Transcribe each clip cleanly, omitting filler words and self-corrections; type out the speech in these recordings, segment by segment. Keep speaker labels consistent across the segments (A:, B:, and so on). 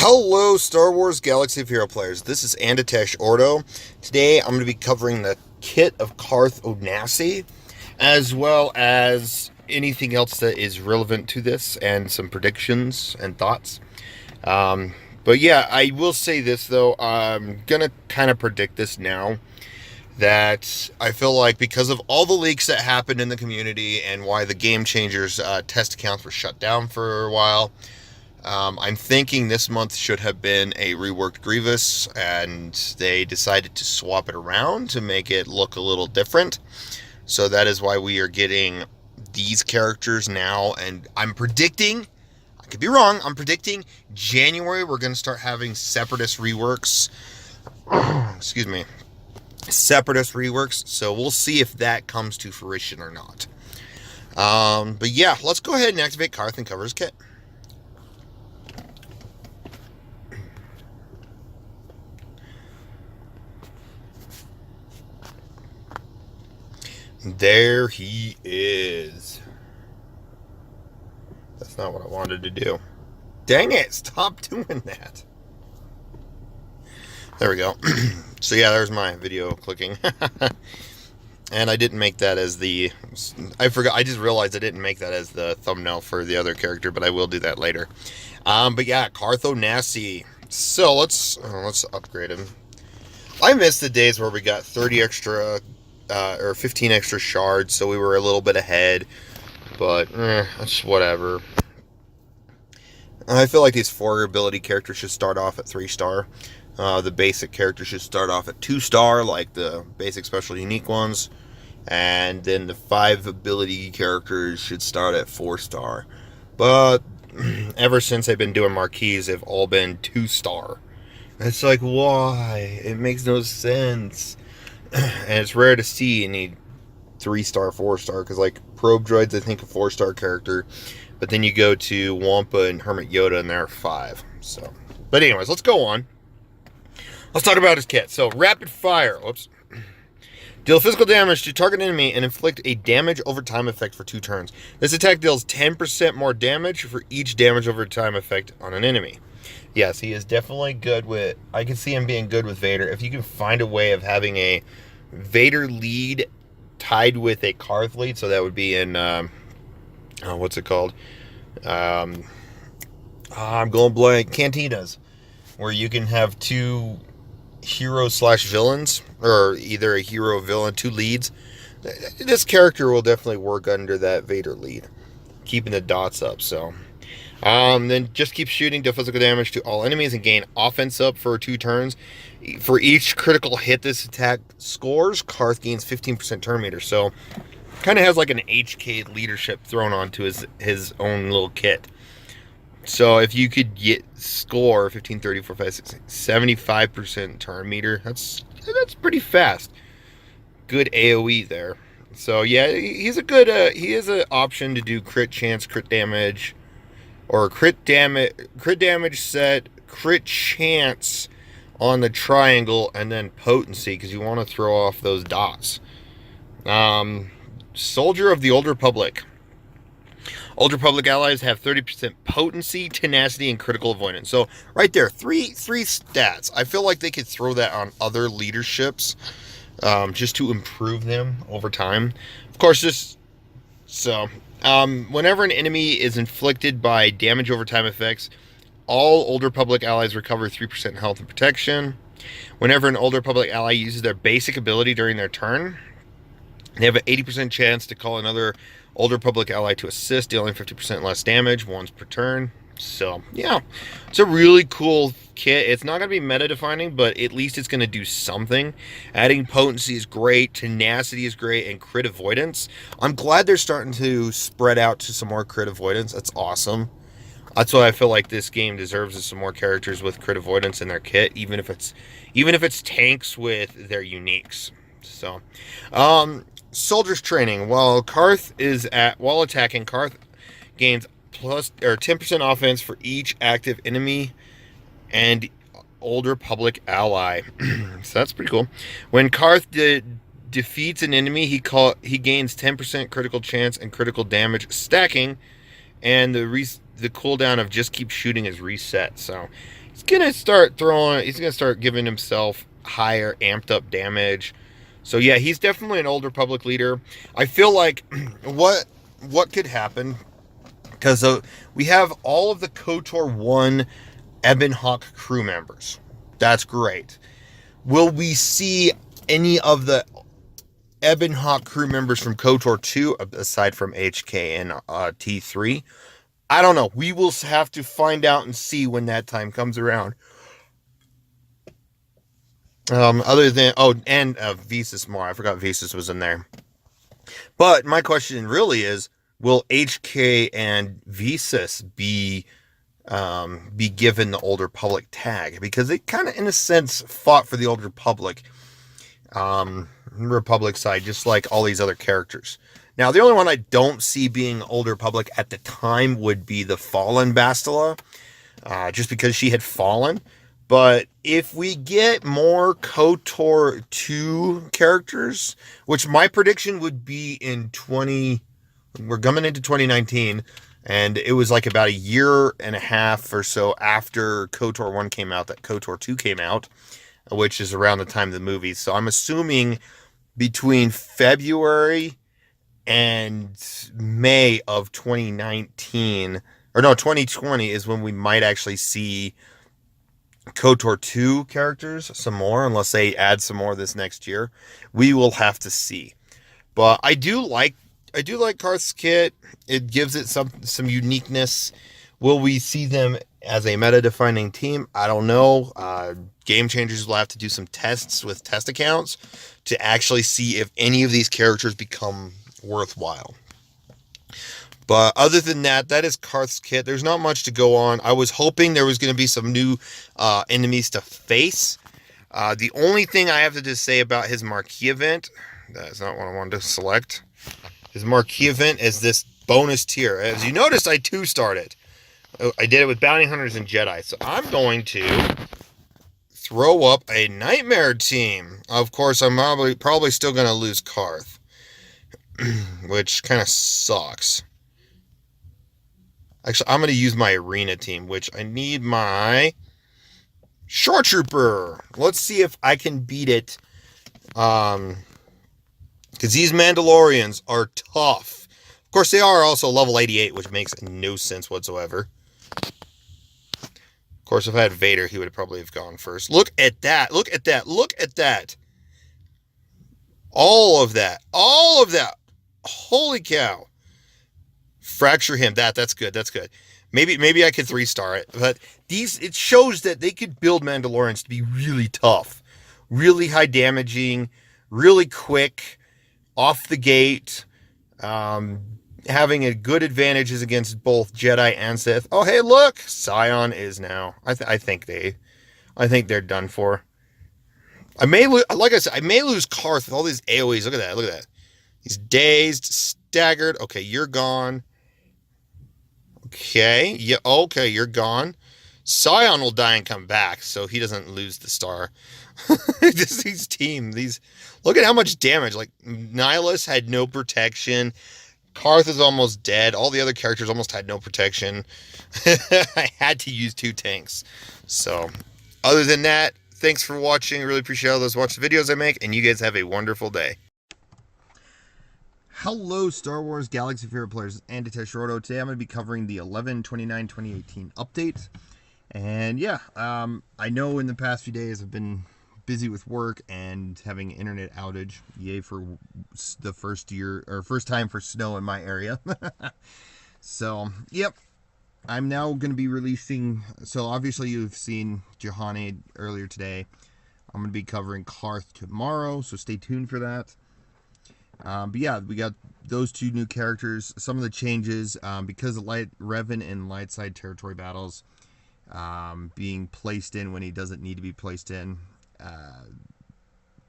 A: Hello, Star Wars Galaxy of Hero players. This is Anditesh Ordo. Today, I'm going to be covering the kit of Carth Onasi, as well as anything else that is relevant to this, and some predictions and thoughts. But yeah, I will say this though. I'm going to kind of predict this now. That I feel like because of all the leaks that happened in the community and why the Game Changers test accounts were shut down for a while, I'm thinking this month should have been a reworked Grievous, and they decided to swap it around to make it look a little different. So that is why we are getting these characters now, and I'm predicting, I could be wrong, I'm predicting January we're going to start having Separatist reworks. Excuse me. Separatist reworks, so we'll see if that comes to fruition or not. But yeah, let's go ahead and activate Carth and cover his kit. There he is. That's not what I wanted to do. Dang it, stop doing that. There we go. So yeah, there's my video clicking. And I didn't make that as the... I forgot, I just realized I didn't make that as the thumbnail for the other character, but I will do that later. But yeah, Carth Onasi. So let's upgrade him. I miss the days where we got 30 extra... or 15 extra shards, so we were a little bit ahead, but that's whatever. I feel like these 4 ability characters should start off at 3-star. The basic characters should start off at 2-star, like the basic special unique ones, and then the 5 ability characters should start at 4-star. But ever since I've been doing marquees, they've all been 2-star. It's like, why? It makes no sense. And it's rare to see any 3-star, 4-star, because like Probe Droids, I think a 4-star character, but then you go to Wampa and Hermit Yoda and they're 5. So, but anyways, let's go on. Let's talk about his kit. So, rapid fire. Whoops. Deal physical damage to target enemy and inflict a damage over time effect for 2 turns. This attack deals 10% more damage for each damage over time effect on an enemy. Yes, he is definitely good with... I can see him being good with Vader. If you can find a way of having a Vader lead tied with a Carth lead, so that would be in... what's it called? I'm going blank. Cantinas. Where you can have 2 hero/villains, or either a hero or villain, 2 leads. This character will definitely work under that Vader lead. Keeping the dots up, so... then just keep shooting, deal physical damage to all enemies, and gain offense up for 2 turns. For each critical hit this attack scores, Carth gains 15% turn meter. So, kind of has like an HK leadership thrown onto his own little kit. So, if you could score 15, 30, 4, 5, 6, 75% turn meter, that's pretty fast. Good AoE there. So, yeah, he's a good, he is an option to do crit chance, crit damage, or crit damage set, crit chance on the triangle, and then potency, because you want to throw off those dots. Soldier of the Old Republic. Old Republic allies have 30% potency, tenacity, and critical avoidance. So, right there, three stats. I feel like they could throw that on other leaderships, just to improve them over time. Of course, whenever an enemy is inflicted by damage over time effects, all Old Republic allies recover 3% health and protection. Whenever an Old Republic ally uses their basic ability during their turn, they have an 80% chance to call another Old Republic ally to assist, dealing 50% less damage once per turn. So, yeah, it's a really cool kit. It's not going to be meta-defining, but at least it's going to do something. Adding potency is great, tenacity is great, and crit avoidance. I'm glad they're starting to spread out to some more crit avoidance. That's awesome. That's why I feel like this game deserves is some more characters with crit avoidance in their kit, even if it's tanks with their uniques. So, soldiers training. While attacking, Carth gains plus or 10% offense for each active enemy and Old Republic ally. So that's pretty cool. When Carth defeats an enemy, he gains 10% critical chance and critical damage stacking, and the cooldown of just keep shooting is reset. So he's gonna start throwing. He's gonna start giving himself higher, amped up damage. So yeah, he's definitely an Old Republic leader. I feel like what could happen, because we have all of the KOTOR 1 Ebon Hawk crew members. That's great. Will we see any of the Ebon Hawk crew members from KOTOR 2 aside from HK and T3? I don't know. We will have to find out and see when that time comes around. Other than, and Visas more. I forgot Visas was in there. But my question really is, will HK and Visas be given the Old Republic tag? Because they kind of, in a sense, fought for the Old Republic, Republic side, just like all these other characters. Now, the only one I don't see being Old Republic at the time would be the fallen Bastila, just because she had fallen. But if we get more KOTOR 2 characters, which my prediction would be we're coming into 2019, and it was like about a year and a half or so after KOTOR 1 came out that KOTOR 2 came out, which is around the time of the movie. So I'm assuming between February and May of 2019, or no, 2020 is when we might actually see KOTOR 2 characters some more, unless they add some more this next year. We will have to see. But I do like Carth's kit. It gives it some uniqueness. Will we see them as a meta-defining team? I don't know. Game Changers will have to do some tests with test accounts to actually see if any of these characters become worthwhile. But other than that, that is Carth's kit. There's not much to go on. I was hoping there was going to be some new enemies to face. The only thing I have to just say about his marquee event, that's not what I wanted to select. His marquee event is this bonus tier. As you noticed, I 2-starred it. I did it with Bounty Hunters and Jedi. So I'm going to throw up a Nightmare team. Of course, I'm probably still going to lose Carth, which kind of sucks. Actually, I'm going to use my arena team, which I need my Shore Trooper. Let's see if I can beat it. Because these Mandalorians are tough. Of course, they are also level 88, which makes no sense whatsoever. Of course, if I had Vader, he would probably have gone first. Look at that. Look at that. Look at that. All of that. All of that. Holy cow. Fracture him. That's good. That's good. Maybe I could 3-star it. But it shows that they could build Mandalorians to be really tough, really high damaging, really quick, off the gate, having a good advantages against both Jedi and Sith. Oh, hey, look, Scion is now. I think they're done for. I may like I said, I may lose Carth with all these AoEs. Look at that. Look at that. He's dazed, staggered. Okay, you're gone. Okay, yeah, okay, you're gone. Scion will die and come back, so he doesn't lose the star. Just these team, look at how much damage. Like, Nihilus had no protection. Carth is almost dead. All the other characters almost had no protection. I had to use 2 tanks. So, other than that, thanks for watching. I really appreciate all those watch the videos I make, and you guys have a wonderful day. Hello, Star Wars Galaxy favorite players, Andy Teshroto. Today I'm going to be covering the 11/29/2018 update. And yeah, I know in the past few days I've been busy with work and having an internet outage. Yay for the first time for snow in my area. So, yep. I'm now going to be releasing, so obviously you've seen Juhani earlier today. I'm going to be covering Carth tomorrow, so stay tuned for that. But yeah, we got those 2 new characters. Some of the changes, because of Revan and light side territory battles being placed in when he doesn't need to be placed in,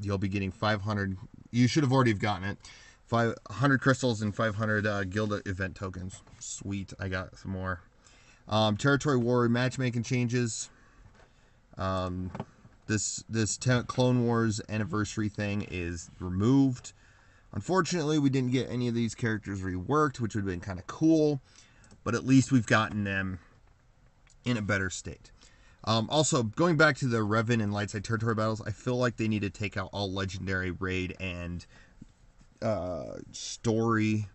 A: you'll be getting 500. You should have already gotten it. 500 crystals and 500 guild event tokens. Sweet, I got some more. Territory war matchmaking changes. This Clone Wars anniversary thing is removed. Unfortunately, we didn't get any of these characters reworked, which would have been kind of cool, but at least we've gotten them in a better state. Also, going back to the Revan and Lightside Territory battles, I feel like they need to take out all legendary raid and story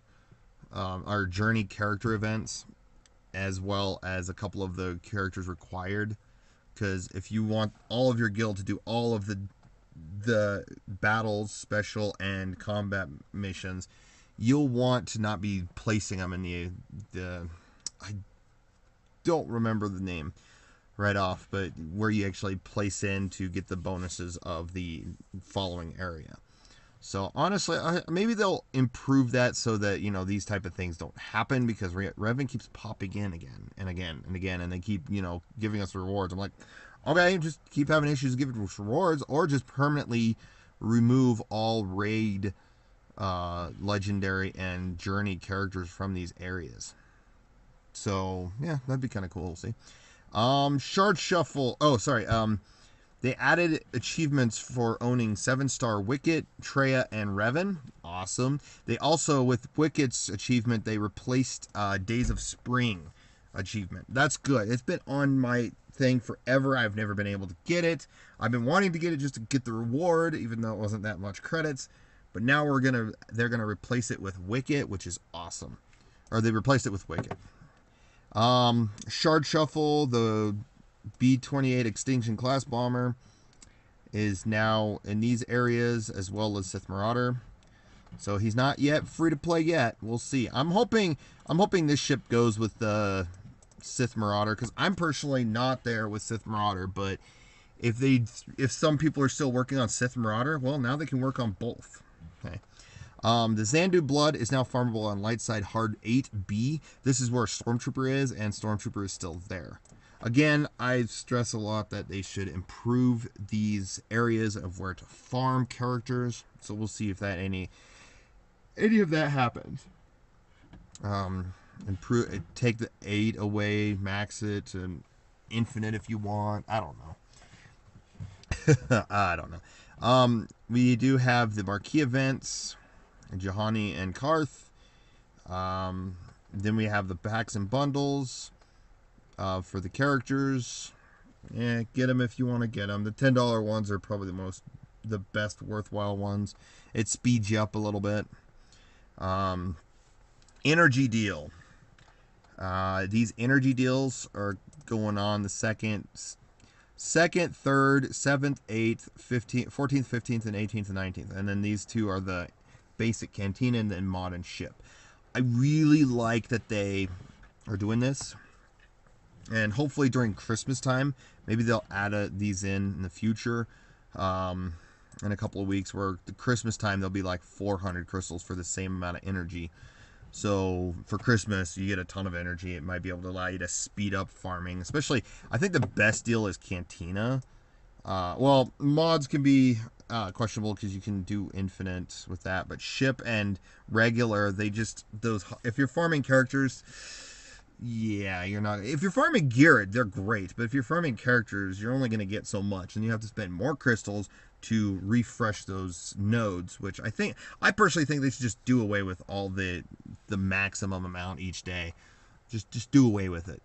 A: or journey character events, as well as a couple of the characters required. Because if you want all of your guild to do all of the battles, special, and combat missions, you'll want to not be placing them in the I don't remember the name right off, but where you actually place in to get the bonuses of the following area. So honestly, maybe they'll improve that so that, you know, these type of things don't happen, because Revan keeps popping in again and again and again, and they keep, you know, giving us rewards. I'm like, okay, just keep having issues giving us rewards, or just permanently remove all raid, legendary, and journey characters from these areas. So yeah, that'd be kind of cool. We'll see. Shard Shuffle. Oh, sorry. They added achievements for owning 7-star Wicket, Treya, and Revan. Awesome. They also, with Wicket's achievement, they replaced Days of Spring achievement. That's good. It's been on my thing forever. I've never been able to get it. I've been wanting to get it just to get the reward, even though it wasn't that much credits. But now they're gonna replace it with Wicket, which is awesome. Or they replaced it with Wicket. Shard Shuffle, the B-28 Extinction Class Bomber, is now in these areas, as well as Sith Marauder. So he's not yet free to play yet. We'll see. I'm hoping this ship goes with the Sith Marauder, because I'm personally not there with Sith Marauder. But if some people are still working on Sith Marauder, well, now they can work on both. Okay. The Xandu Blood is now farmable on Lightside Hard 8B. This is where Stormtrooper is, and Stormtrooper is still there. Again, I stress a lot that they should improve these areas of where to farm characters. So we'll see if that any of that happens. Improve, take the 8 away, max it to infinite if you want. I don't know. I don't know. We do have the marquee events, Juhani and Carth. Then we have the packs and bundles for the characters. Yeah, get them if you want to get them. The $10 ones are probably the best worthwhile ones. It speeds you up a little bit. Energy deal. These energy deals are going on the 2nd, 3rd, 7th, 8th, 15th, 14th, 15th, and 18th and 19th. And then these two are the basic cantina and then mod and ship. I really like that they are doing this. And hopefully during Christmas time, maybe they'll add these in the future. In a couple of weeks, where the Christmas time there'll be like 400 crystals for the same amount of energy. So for Christmas, you get a ton of energy. It might be able to allow you to speed up farming. Especially, I think the best deal is Cantina. Well, mods can be questionable because you can do infinite with that. But ship and regular, if you're farming characters, yeah, you're not. If you're farming gear, they're great. But if you're farming characters, you're only going to get so much. And you have to spend more crystals to refresh those nodes, which I personally think they should just do away with all the maximum amount each day. Just do away with it.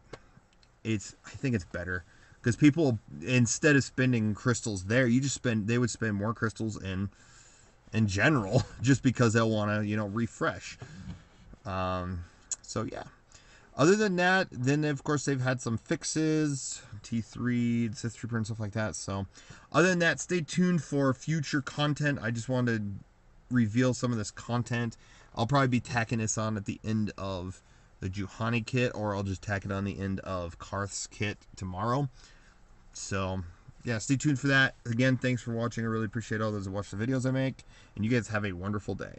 A: I think it's better, because people, instead of spending crystals there, they would spend more crystals in general, just because they'll want to, refresh. So yeah. Other than that, then of course they've had some fixes, T3, Sith Trooper, and stuff like that. So, other than that, stay tuned for future content. I just wanted to reveal some of this content. I'll probably be tacking this on at the end of the Juhani kit, or I'll just tack it on the end of Carth's kit tomorrow. So, yeah, stay tuned for that. Again, thanks for watching. I really appreciate all those that watch the videos I make, and you guys have a wonderful day.